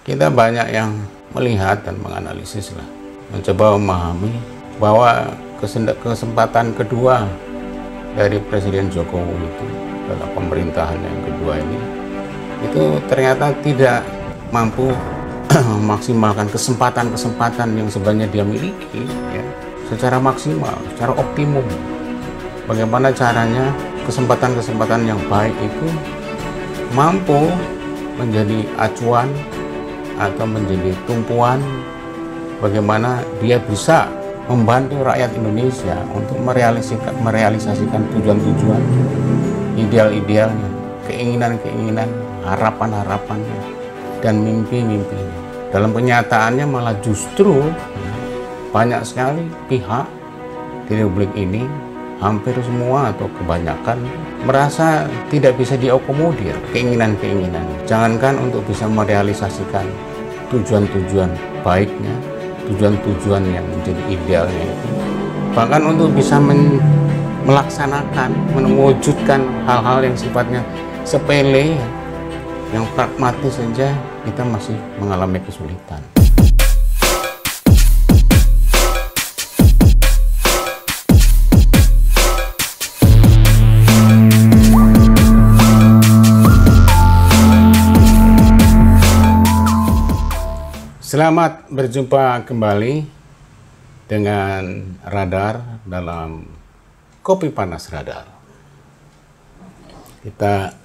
kita banyak yang melihat dan menganalisis lah, mencoba memahami bahwa kesempatan kedua dari Presiden Jokowi itu dalam pemerintahan yang kedua ini itu ternyata tidak mampu memaksimalkan kesempatan-kesempatan yang sebenarnya dia miliki ya, secara maksimal, secara optimum. Bagaimana caranya kesempatan-kesempatan yang baik itu mampu menjadi acuan atau menjadi tumpuan bagaimana dia bisa membantu rakyat Indonesia untuk merealisasikan tujuan-tujuan, ideal-idealnya, keinginan-keinginan, harapan-harapannya, dan mimpi-mimpinya. Dalam kenyataannya malah justru banyak sekali pihak di Republik ini, hampir semua atau kebanyakan, merasa tidak bisa diakomodir keinginan-keinginan. Jangankan untuk bisa merealisasikan tujuan-tujuan baiknya, tujuan-tujuan yang menjadi idealnya itu, bahkan untuk bisa melaksanakan, mewujudkan hal-hal yang sifatnya sepele, yang pragmatis saja, kita masih mengalami kesulitan. Selamat berjumpa kembali dengan Radar dalam Kopi Panas Radar. Kita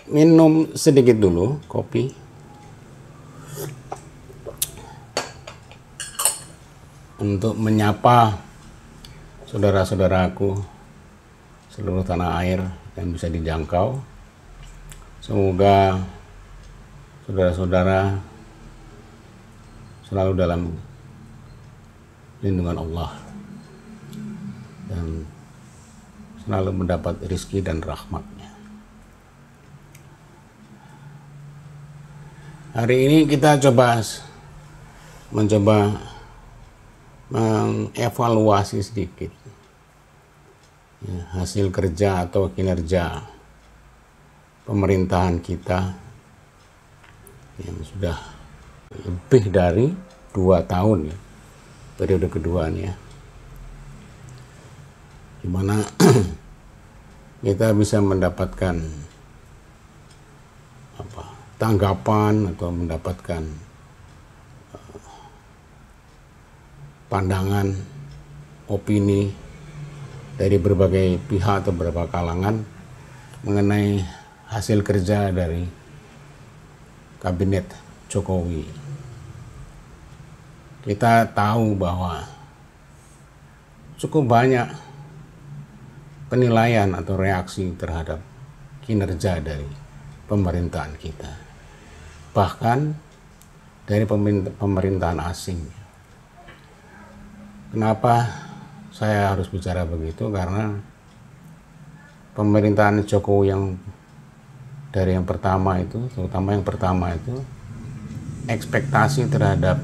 minum sedikit dulu kopi. Untuk menyapa saudara-saudaraku seluruh tanah air yang bisa dijangkau. Semoga saudara-saudara selalu dalam lindungan Allah dan selalu mendapat rezeki dan rahmatnya. Hari ini kita mencoba mengevaluasi sedikit ya, hasil kerja atau kinerja pemerintahan kita yang sudah lebih dari 2 tahun ya, periode keduanya, dimana kita bisa mendapatkan tanggapan atau mendapatkan pandangan, opini dari berbagai pihak atau beberapa kalangan mengenai hasil kerja dari Kabinet Jokowi. Kita tahu bahwa cukup banyak penilaian atau reaksi terhadap kinerja dari pemerintahan kita, bahkan dari pemerintahan asing. Kenapa saya harus bicara begitu? Karena pemerintahan Jokowi yang dari yang pertama itu, terutama yang pertama itu, ekspektasi terhadap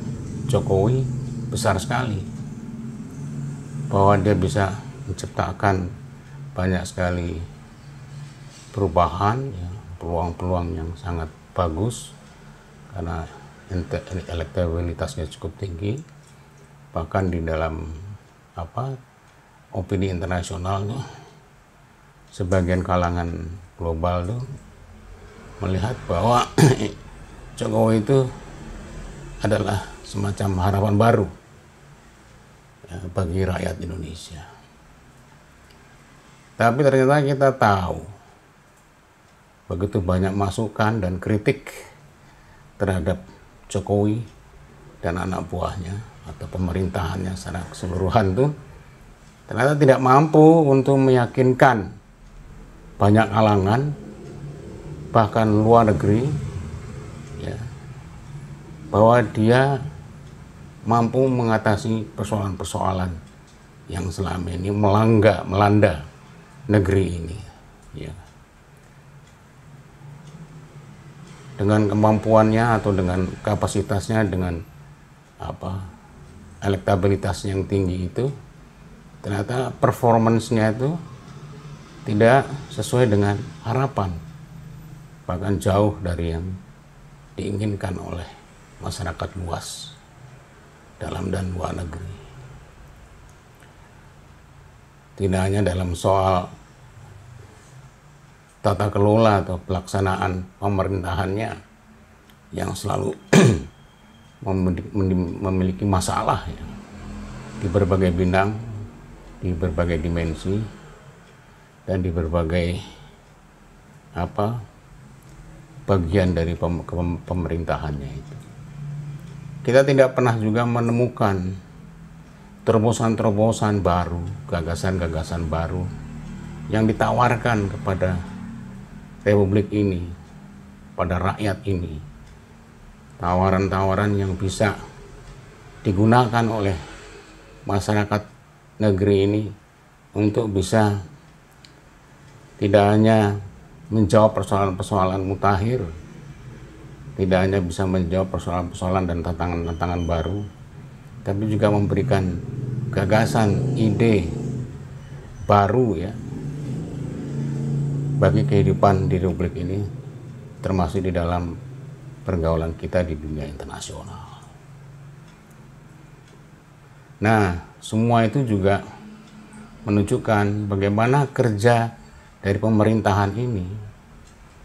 Jokowi besar sekali, bahwa dia bisa menciptakan banyak sekali perubahan, ya, peluang-peluang yang sangat bagus karena elektabilitasnya cukup tinggi, bahkan di dalam opini internasional tuh, sebagian kalangan global tuh melihat bahwa Jokowi itu adalah semacam harapan baru ya, bagi rakyat Indonesia. Tapi ternyata kita tahu begitu banyak masukan dan kritik terhadap Jokowi dan anak buahnya atau pemerintahannya secara keseluruhan tuh ternyata tidak mampu untuk meyakinkan banyak kalangan, bahkan luar negeri ya, bahwa dia mampu mengatasi persoalan-persoalan yang selama ini melanda negeri ini ya. Dengan kemampuannya atau dengan kapasitasnya, dengan elektabilitasnya yang tinggi itu, ternyata performance-nya itu tidak sesuai dengan harapan, bahkan jauh dari yang diinginkan oleh masyarakat luas dalam dan luar negeri. Tidak hanya dalam soal tata kelola atau pelaksanaan pemerintahannya yang selalu memiliki masalah ya, di berbagai bidang, di berbagai dimensi, dan di berbagai bagian dari pemerintahannya itu. Kita tidak pernah juga menemukan terobosan-terobosan baru, gagasan-gagasan baru yang ditawarkan kepada Republik ini, pada rakyat ini. Tawaran-tawaran yang bisa digunakan oleh masyarakat negeri ini untuk bisa tidak hanya menjawab persoalan-persoalan mutakhir, tidak hanya bisa menjawab persoalan-persoalan dan tantangan-tantangan baru, tapi juga memberikan gagasan, ide baru ya bagi kehidupan di Republik ini, termasuk di dalam pergaulan kita di dunia internasional. Nah, semua itu juga menunjukkan bagaimana kerja dari pemerintahan ini,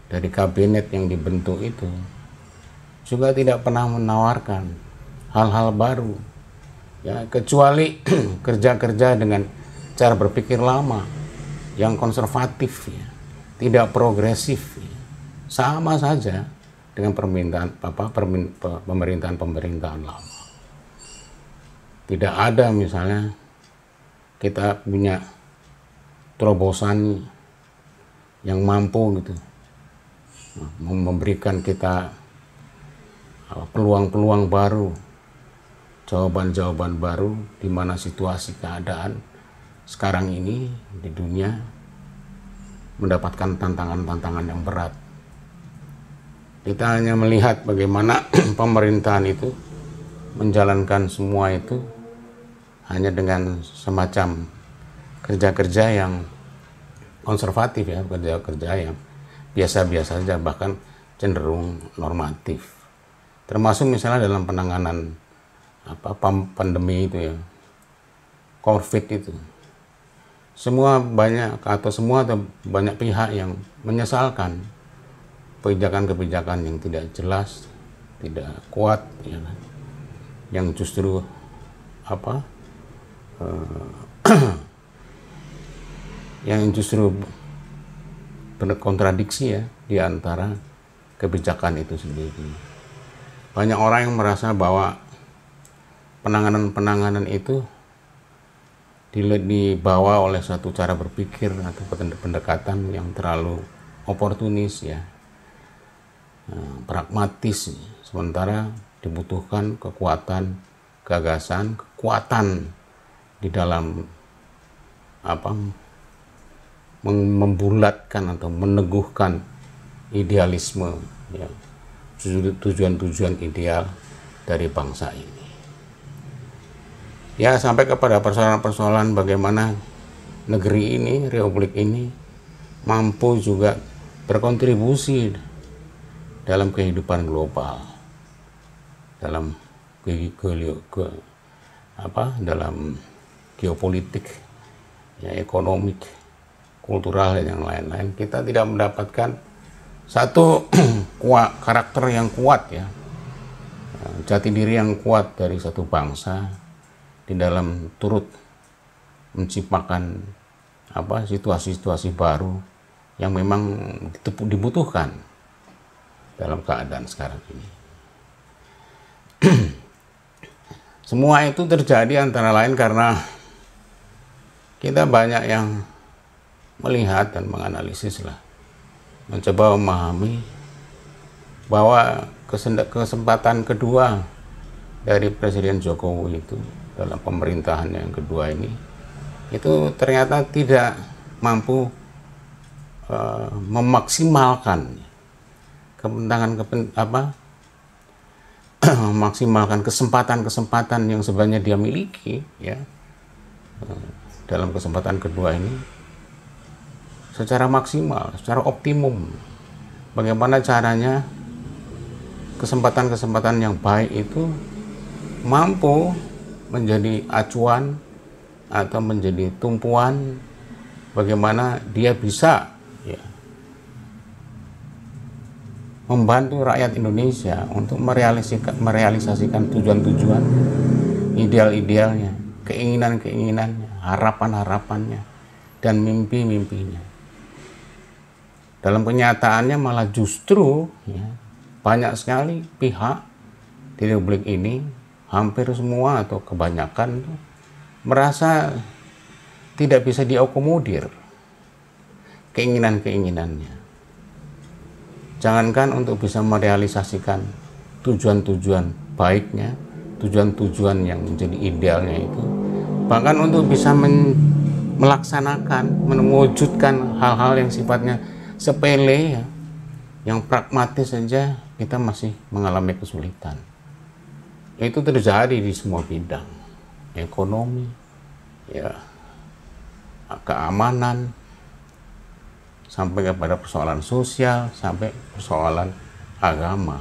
dari kabinet yang dibentuk itu, juga tidak pernah menawarkan hal-hal baru, ya, kecuali kerja-kerja dengan cara berpikir lama, yang konservatif, ya, tidak progresif, ya. Sama saja dengan pemerintahan lama. Tidak ada misalnya kita punya terobosan yang mampu gitu memberikan kita peluang-peluang baru, jawaban-jawaban baru di mana situasi keadaan sekarang ini di dunia mendapatkan tantangan-tantangan yang berat. Kita hanya melihat bagaimana pemerintahan itu menjalankan semua itu hanya dengan semacam kerja-kerja yang konservatif, ya, kerja-kerja yang biasa-biasa saja, bahkan cenderung normatif. Termasuk misalnya dalam penanganan pandemi itu ya, COVID itu. Semua banyak pihak yang menyesalkan kebijakan-kebijakan yang tidak jelas, tidak kuat, ya, yang justru yang justru berkontradiksi ya di antara kebijakan itu sendiri. Banyak orang yang merasa bahwa penanganan itu dibawa oleh satu cara berpikir atau pendekatan yang terlalu oportunis, ya, pragmatis, sementara dibutuhkan kekuatan, gagasan, kekuatan di dalam membulatkan atau meneguhkan idealisme, ya, tujuan-tujuan ideal dari bangsa ini. Ya, sampai kepada persoalan-persoalan bagaimana negeri ini, Republik ini mampu juga berkontribusi dalam kehidupan global, dalam dalam geopolitik, ya, ekonomik, kultural, dan yang lain-lain. Kita tidak mendapatkan satu karakter yang kuat, ya, jati diri yang kuat dari satu bangsa di dalam turut menciptakan situasi-situasi baru yang memang dibutuhkan dalam keadaan sekarang ini. Semua itu terjadi antara lain karena kita banyak yang melihat dan menganalisis lah, mencoba memahami bahwa kesempatan kedua dari Presiden Jokowi itu dalam pemerintahan yang kedua ini itu ternyata tidak mampu memaksimalkan memaksimalkan kesempatan-kesempatan yang sebenarnya dia miliki, ya, dalam kesempatan kedua ini secara maksimal, secara optimum. Bagaimana caranya kesempatan-kesempatan yang baik itu mampu menjadi acuan atau menjadi tumpuan bagaimana dia bisa ya, membantu rakyat Indonesia untuk merealisasikan tujuan-tujuan, ideal-idealnya, keinginan-keinginannya, harapan-harapannya, dan mimpi-mimpinya. Dalam kenyataannya malah justru ya, banyak sekali pihak di Republik ini, hampir semua atau kebanyakan itu, merasa tidak bisa diakomodir keinginan-keinginannya. Jangankan untuk bisa merealisasikan tujuan-tujuan baiknya, tujuan-tujuan yang menjadi idealnya itu, bahkan untuk bisa melaksanakan, mewujudkan hal-hal yang sifatnya sepele, ya, yang pragmatis saja kita masih mengalami kesulitan. Itu terjadi di semua bidang, ekonomi, ya, keamanan, sampai kepada persoalan sosial, sampai persoalan agama.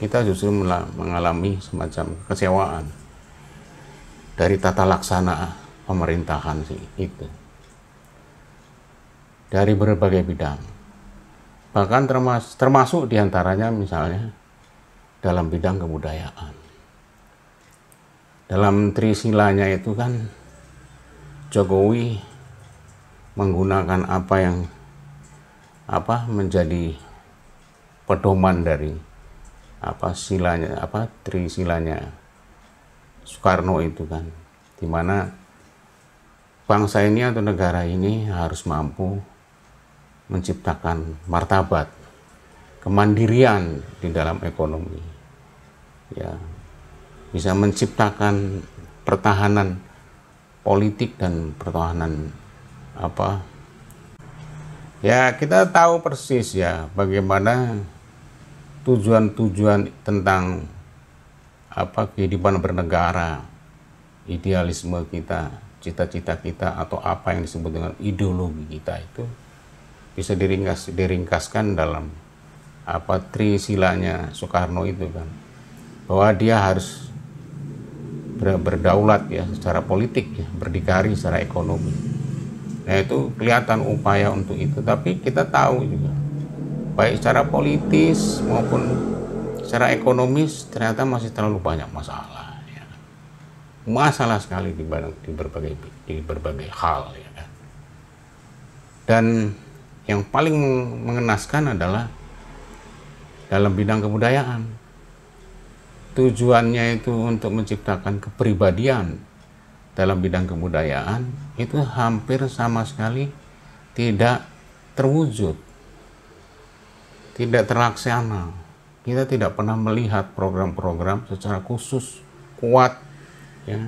Kita justru mengalami semacam kekecewaan dari tata laksana pemerintahan itu. Dari berbagai bidang. Bahkan termasuk diantaranya misalnya dalam bidang kebudayaan. Dalam trisilanya itu kan Jokowi menggunakan apa yang menjadi pedoman dari trisilanya Soekarno itu kan, dimana bangsa ini atau negara ini harus mampu menciptakan martabat, kemandirian di dalam ekonomi, ya, bisa menciptakan pertahanan politik dan pertahanan ya, kita tahu persis ya bagaimana tujuan-tujuan tentang kehidupan bernegara, idealisme kita, cita-cita kita, atau apa yang disebut dengan ideologi kita itu bisa diringkaskan dalam trisilanya Soekarno itu kan, bahwa dia harus berdaulat ya secara politik, ya, berdikari secara ekonomi. Nah, itu kelihatan upaya untuk itu, tapi kita tahu juga baik secara politis maupun secara ekonomis ternyata masih terlalu banyak masalah, ya. Masalah sekali di berbagai hal, ya kan? Dan yang paling mengenaskan adalah dalam bidang kebudayaan. Tujuannya itu untuk menciptakan kepribadian dalam bidang kebudayaan itu hampir sama sekali tidak terwujud, tidak terlaksana. Kita tidak pernah melihat program-program secara khusus kuat ya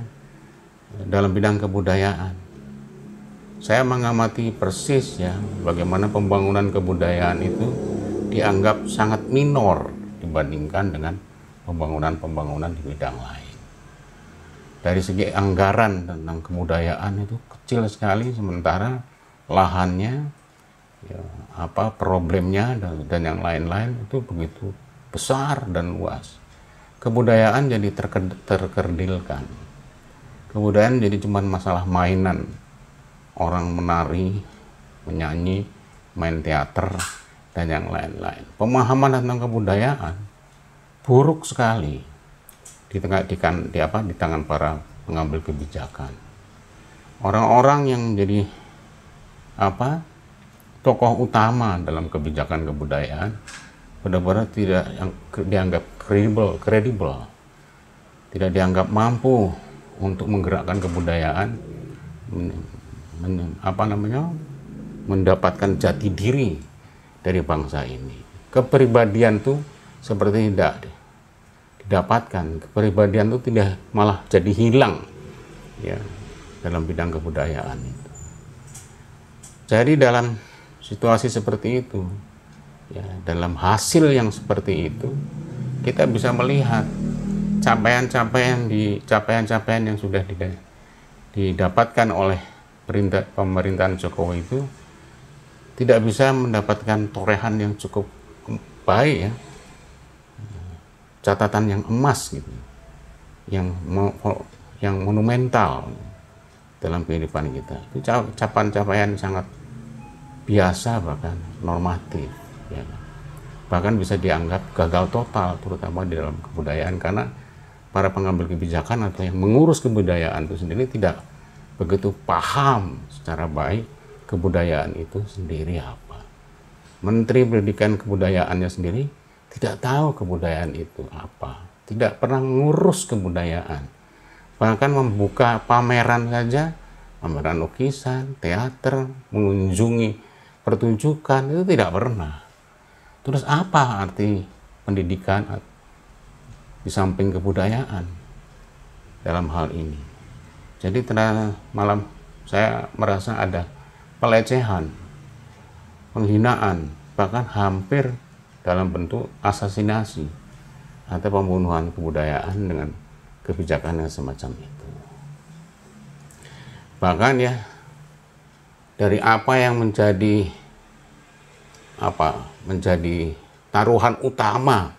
dalam bidang kebudayaan. Saya mengamati persis ya bagaimana pembangunan kebudayaan itu dianggap sangat minor dibandingkan dengan pembangunan-pembangunan di bidang lain. Dari segi anggaran tentang kebudayaan itu kecil sekali, sementara lahannya, ya, problemnya dan yang lain-lain itu begitu besar dan luas. Kebudayaan jadi terkerdilkan. Kebudayaan jadi cuma masalah mainan, orang menari, menyanyi, main teater, dan yang lain-lain. Pemahaman tentang kebudayaan buruk sekali di tangan para pengambil kebijakan. Orang-orang yang menjadi tokoh utama dalam kebijakan kebudayaan benar-benar tidak dianggap kredibel, tidak dianggap mampu untuk menggerakkan kebudayaan, mendapatkan jati diri dari bangsa ini. Kepribadian tuh seperti tidak didapatkan, kepribadian itu tidak, malah jadi hilang ya dalam bidang kebudayaan itu. Jadi dalam situasi seperti itu ya, dalam hasil yang seperti itu kita bisa melihat capaian-capaian yang sudah didapatkan oleh pemerintahan Jokowi itu tidak bisa mendapatkan torehan yang cukup baik ya. catatan yang emas gitu, yang monumental dalam kehidupan kita. Itu capaian-capaian sangat biasa, bahkan normatif, ya. Bahkan bisa dianggap gagal total, terutama di dalam kebudayaan, karena para pengambil kebijakan atau yang mengurus kebudayaan itu sendiri tidak begitu paham secara baik kebudayaan itu sendiri apa. Menteri Pendidikan Kebudayaannya sendiri tidak tahu kebudayaan itu apa, tidak pernah ngurus kebudayaan. Bahkan membuka pameran saja, pameran lukisan, teater, mengunjungi pertunjukan, itu tidak pernah. Terus apa arti pendidikan di samping kebudayaan dalam hal ini? Jadi malam saya merasa ada pelecehan, penghinaan, bahkan hampir dalam bentuk asasinasi atau pembunuhan kebudayaan dengan kebijakan yang semacam itu. Bahkan ya, dari apa yang menjadi taruhan utama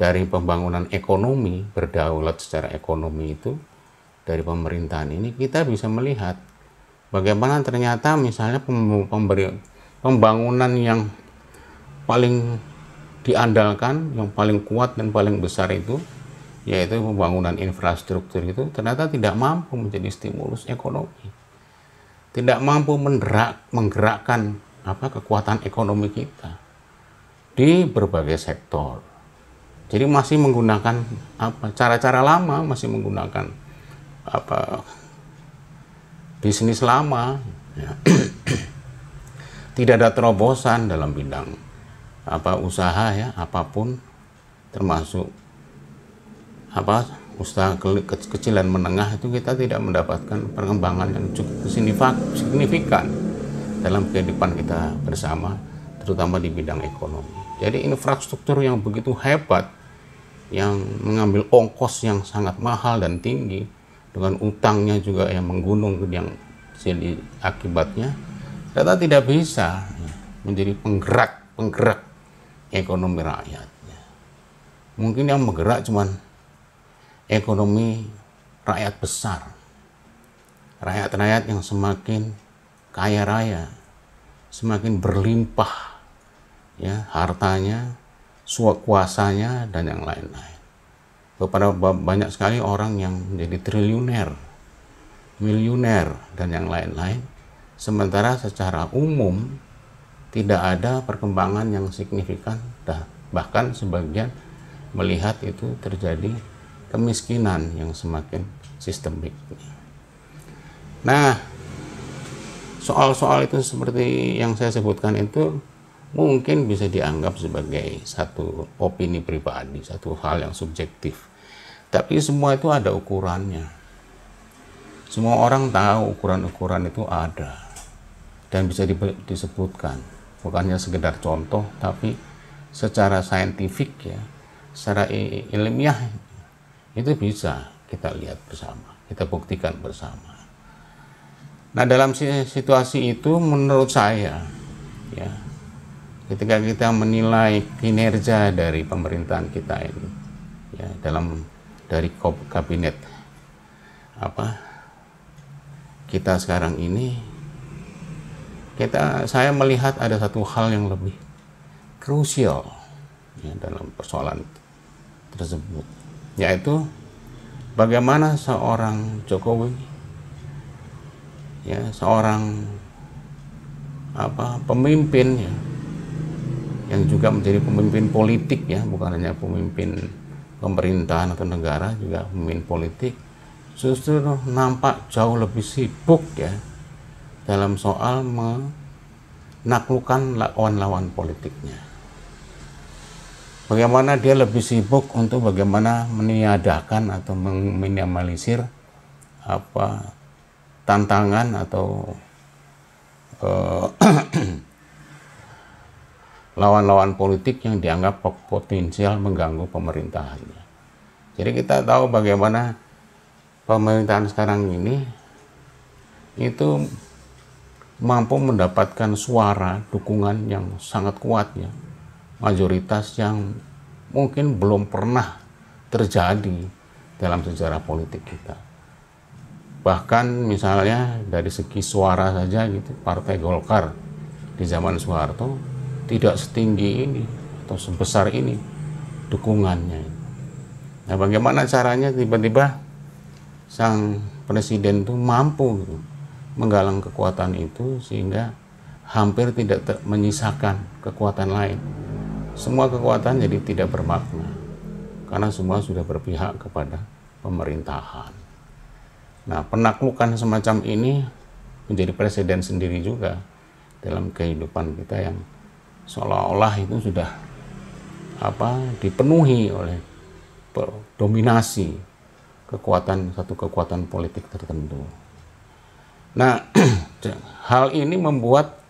dari pembangunan ekonomi, berdaulat secara ekonomi itu dari pemerintahan ini, kita bisa melihat bagaimana ternyata misalnya pembangunan yang paling diandalkan, yang paling kuat dan paling besar itu, yaitu pembangunan infrastruktur, itu ternyata tidak mampu menjadi stimulus ekonomi, tidak mampu menggerakkan kekuatan ekonomi kita di berbagai sektor. Jadi masih menggunakan cara-cara lama, masih menggunakan bisnis lama, ya. Tidak ada terobosan dalam bidang usaha, ya, apapun, termasuk usaha kecil dan menengah, itu kita tidak mendapatkan perkembangan yang cukup signifikan dalam kehidupan kita bersama, terutama di bidang ekonomi. Jadi infrastruktur yang begitu hebat, yang mengambil ongkos yang sangat mahal dan tinggi, dengan utangnya juga yang menggunung, yang jadi akibatnya ternyata tidak bisa menjadi penggerak ekonomi rakyat. Mungkin yang menggerak cuman ekonomi rakyat besar, rakyat-rakyat yang semakin kaya raya, semakin berlimpah, ya, hartanya, kuasanya, dan yang lain-lain. Banyak sekali orang yang menjadi triliuner, miliuner, dan yang lain-lain, sementara secara umum tidak ada perkembangan yang signifikan, bahkan sebagian melihat itu terjadi kemiskinan yang semakin sistemik. Nah, soal-soal itu seperti yang saya sebutkan itu mungkin bisa dianggap sebagai satu opini pribadi, satu hal yang subjektif. Tapi semua itu ada ukurannya. Semua orang tahu ukuran-ukuran itu ada dan bisa disebutkan. Bukannya sekedar contoh, tapi secara saintifik, ya, secara ilmiah, itu bisa kita lihat bersama, kita buktikan bersama. Nah, dalam situasi itu menurut saya, ya, ketika kita menilai kinerja dari pemerintahan kita ini, ya, dari kabinet kita sekarang ini, saya melihat ada satu hal yang lebih krusial, ya, dalam persoalan tersebut, yaitu bagaimana seorang Jokowi, ya, seorang pemimpin, ya, yang juga menjadi pemimpin politik, ya, bukan hanya pemimpin pemerintahan atau negara, juga pemimpin politik, justru nampak jauh lebih sibuk, ya, dalam soal menaklukkan lawan-lawan politiknya. Bagaimana dia lebih sibuk untuk bagaimana meniadakan atau meminimalisir tantangan atau lawan-lawan politik yang dianggap potensial mengganggu pemerintahannya. Jadi kita tahu bagaimana pemerintahan sekarang ini itu mampu mendapatkan suara dukungan yang sangat kuat, ya, mayoritas yang mungkin belum pernah terjadi dalam sejarah politik kita. Bahkan misalnya dari segi suara saja gitu, Partai Golkar di zaman Soeharto tidak setinggi ini atau sebesar ini dukungannya. Nah, bagaimana caranya tiba-tiba sang presiden itu mampu gitu, menggalang kekuatan itu sehingga hampir tidak menyisakan kekuatan lain. Semua kekuatan jadi tidak bermakna karena semua sudah berpihak kepada pemerintahan. Nah, penaklukan semacam ini menjadi presiden sendiri juga dalam kehidupan kita yang seolah-olah itu sudah dipenuhi oleh dominasi satu kekuatan politik tertentu. Nah, hal ini membuat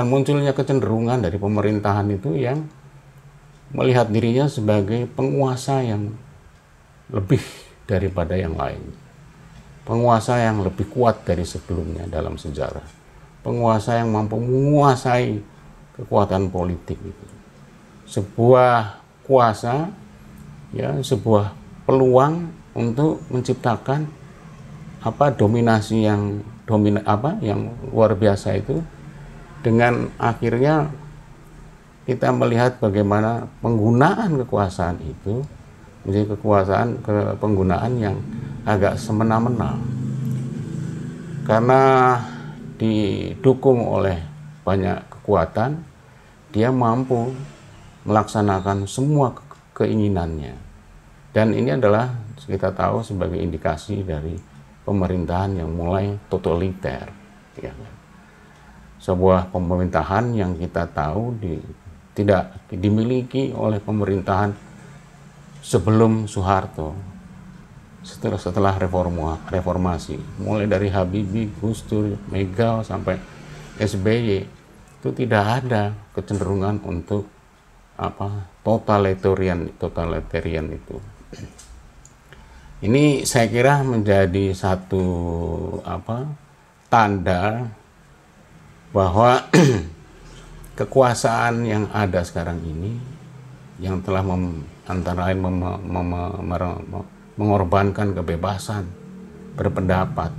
munculnya kecenderungan dari pemerintahan itu yang melihat dirinya sebagai penguasa yang lebih daripada yang lain. Penguasa yang lebih kuat dari sebelumnya dalam sejarah. Penguasa yang mampu menguasai kekuatan politik itu. Sebuah kuasa, ya, sebuah peluang untuk menciptakan dominasi yang luar biasa itu, dengan akhirnya kita melihat bagaimana penggunaan kekuasaan itu menjadi penggunaan yang agak semena-mena karena didukung oleh banyak kekuatan. Dia mampu melaksanakan semua keinginannya, dan ini adalah kita tahu sebagai indikasi dari pemerintahan yang mulai totaliter, ya. Sebuah pemerintahan yang kita tahu tidak dimiliki oleh pemerintahan sebelum Soeharto, setelah reformasi, mulai dari Habibie, Gus Dur, Mega sampai SBY, itu tidak ada kecenderungan untuk totalitarian itu. Ini saya kira menjadi satu tanda bahwa kekuasaan yang ada sekarang ini, yang telah antara lain mengorbankan kebebasan berpendapat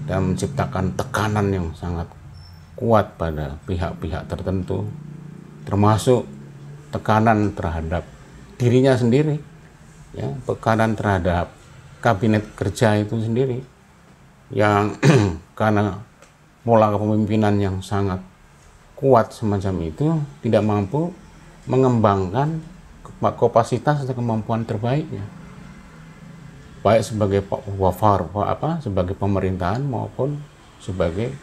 dan menciptakan tekanan yang sangat kuat pada pihak-pihak tertentu, termasuk tekanan terhadap dirinya sendiri, ya, tekanan terhadap kabinet kerja itu sendiri, yang karena pola kepemimpinan yang sangat kuat semacam itu tidak mampu mengembangkan kapasitas atau kemampuan terbaiknya, baik sebagai sebagai pemerintahan maupun sebagai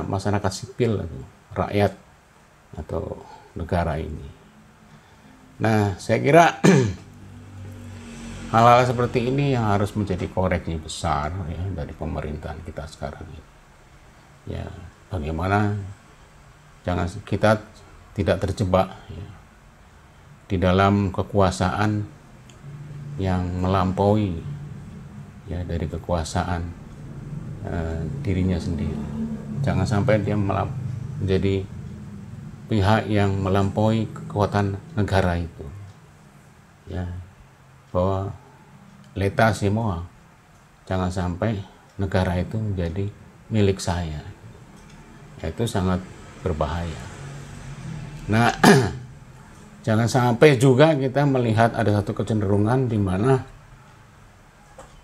masyarakat sipil atau rakyat atau negara ini. Nah, saya kira hal-hal seperti ini yang harus menjadi koreksi besar, ya, dari pemerintahan kita sekarang ini. Ya, bagaimana kita tidak terjebak, ya, di dalam kekuasaan yang melampaui, ya, dari kekuasaan dirinya sendiri. Jangan sampai dia menjadi pihak yang melampaui kekuatan negara itu, ya, bahwa l'état c'est moi, jangan sampai negara itu menjadi milik saya. Itu sangat berbahaya. Nah, jangan sampai juga kita melihat ada satu kecenderungan di mana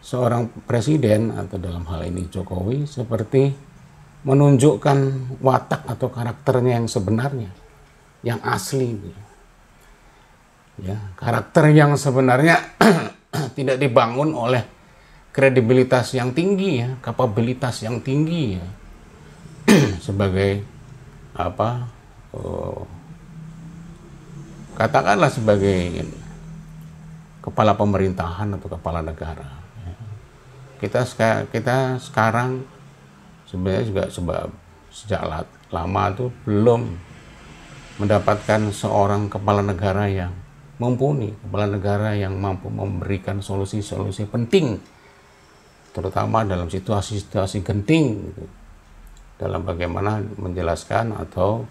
seorang presiden, atau dalam hal ini Jokowi, seperti menunjukkan watak atau karakternya yang sebenarnya, yang asli, ya, karakter yang sebenarnya tidak dibangun oleh kredibilitas yang tinggi, ya, kapabilitas yang tinggi, ya, sebagai katakanlah sebagai kepala pemerintahan atau kepala negara. Kita sekarang sebenarnya juga sejak lama itu belum mendapatkan seorang kepala negara yang mumpuni, kepala negara yang mampu memberikan solusi-solusi penting, terutama dalam situasi-situasi genting, gitu, dalam bagaimana menjelaskan atau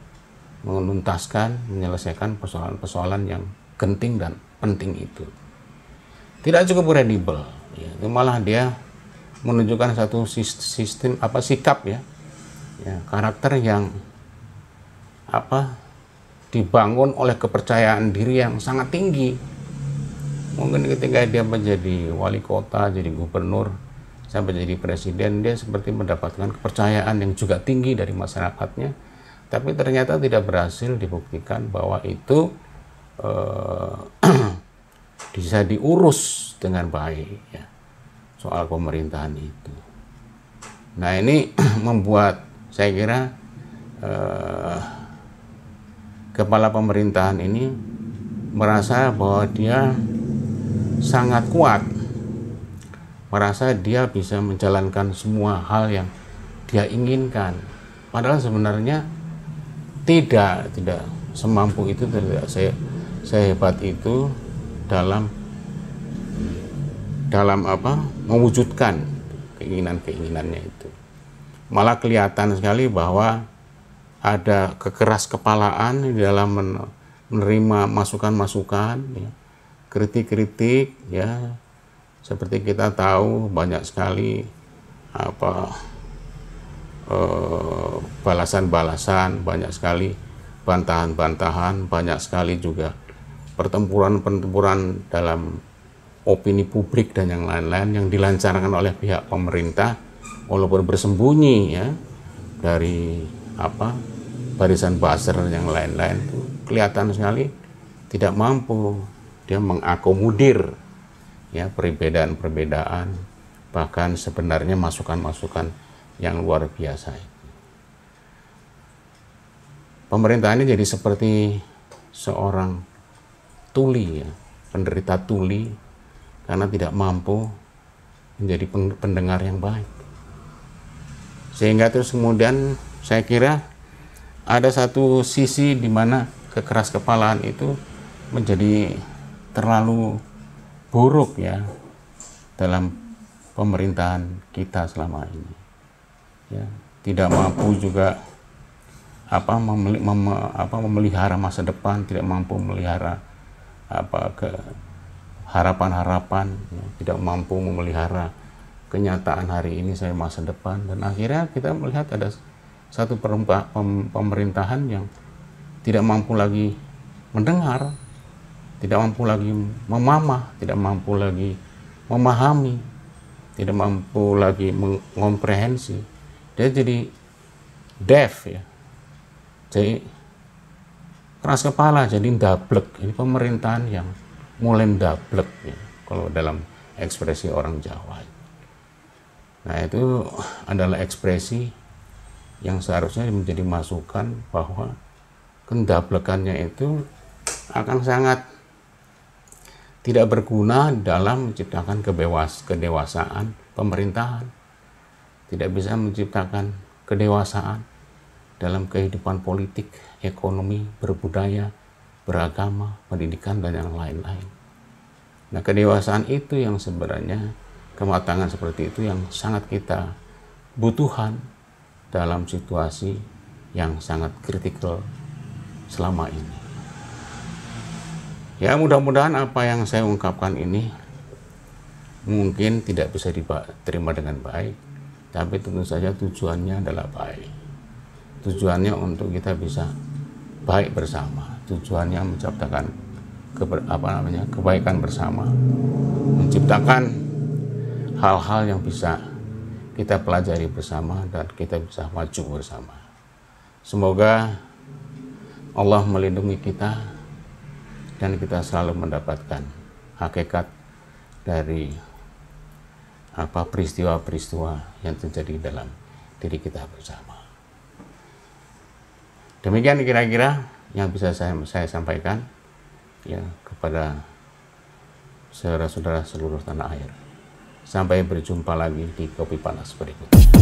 menuntaskan, menyelesaikan persoalan-persoalan yang genting dan penting itu. Tidak cukup kredibel, ya. Itu malah dia menunjukkan satu sistem sikap ya, karakter yang dibangun oleh kepercayaan diri yang sangat tinggi. Mungkin ketika dia menjadi wali kota, jadi gubernur, sampai jadi presiden, dia seperti mendapatkan kepercayaan yang juga tinggi dari masyarakatnya, tapi ternyata tidak berhasil dibuktikan bahwa itu bisa diurus dengan baik ya, soal pemerintahan itu. Nah ini membuat saya kira kepala pemerintahan ini merasa bahwa dia sangat kuat, merasa dia bisa menjalankan semua hal yang dia inginkan, padahal sebenarnya tidak semampu itu, tidak sehebat itu dalam mewujudkan keinginannya itu. Malah kelihatan sekali bahwa ada kekeraskepalaan di dalam menerima masukan-masukan, ya, kritik-kritik, ya. Seperti kita tahu banyak sekali balasan-balasan, banyak sekali bantahan-bantahan, banyak sekali juga pertempuran-pertempuran dalam opini publik dan yang lain-lain yang dilancarkan oleh pihak pemerintah, walaupun bersembunyi ya dari barisan buzzer yang lain-lain, itu kelihatan sekali tidak mampu dia mengakomodir ya perbedaan-perbedaan, bahkan sebenarnya masukan-masukan yang luar biasa. Pemerintah ini jadi seperti seorang tuli ya, penderita tuli, karena tidak mampu menjadi pendengar yang baik. Sehingga terus kemudian saya kira ada satu sisi di mana kekeraskepalaan itu menjadi terlalu buruk ya dalam pemerintahan kita selama ini. Ya, tidak mampu juga memelihara masa depan, tidak mampu memelihara harapan-harapan, ya, tidak mampu memelihara kenyataan hari ini saya masa depan, dan akhirnya kita melihat ada satu pemerintahan yang tidak mampu lagi mendengar, tidak mampu lagi memamah, tidak mampu lagi memahami, tidak mampu lagi mengkomprehensi. Dia jadi deaf ya, jadi keras kepala, jadi ndablek. Ini pemerintahan yang mulai ndablek ya, kalau dalam ekspresi orang Jawa. Nah itu adalah ekspresi yang seharusnya menjadi masukan bahwa kendablekannya itu akan sangat tidak berguna dalam menciptakan kedewasaan pemerintahan, tidak bisa menciptakan kedewasaan dalam kehidupan politik, ekonomi, berbudaya, beragama, pendidikan, dan yang lain-lain. Nah, kedewasaan itu yang sebenarnya, kematangan seperti itu yang sangat kita butuhkan dalam situasi yang sangat kritikal selama ini. Ya, mudah-mudahan apa yang saya ungkapkan ini mungkin tidak bisa diterima dengan baik, tapi tentu saja tujuannya adalah baik. Tujuannya untuk kita bisa baik bersama, tujuannya menciptakan kebaikan bersama, menciptakan hal-hal yang bisa kita pelajari bersama dan kita bisa maju bersama. Semoga Allah melindungi kita dan kita selalu mendapatkan hakikat dari peristiwa-peristiwa yang terjadi dalam diri kita bersama. Demikian kira-kira yang bisa saya sampaikan ya kepada saudara-saudara seluruh tanah air. Sampai berjumpa lagi di Kopi Panas berikutnya.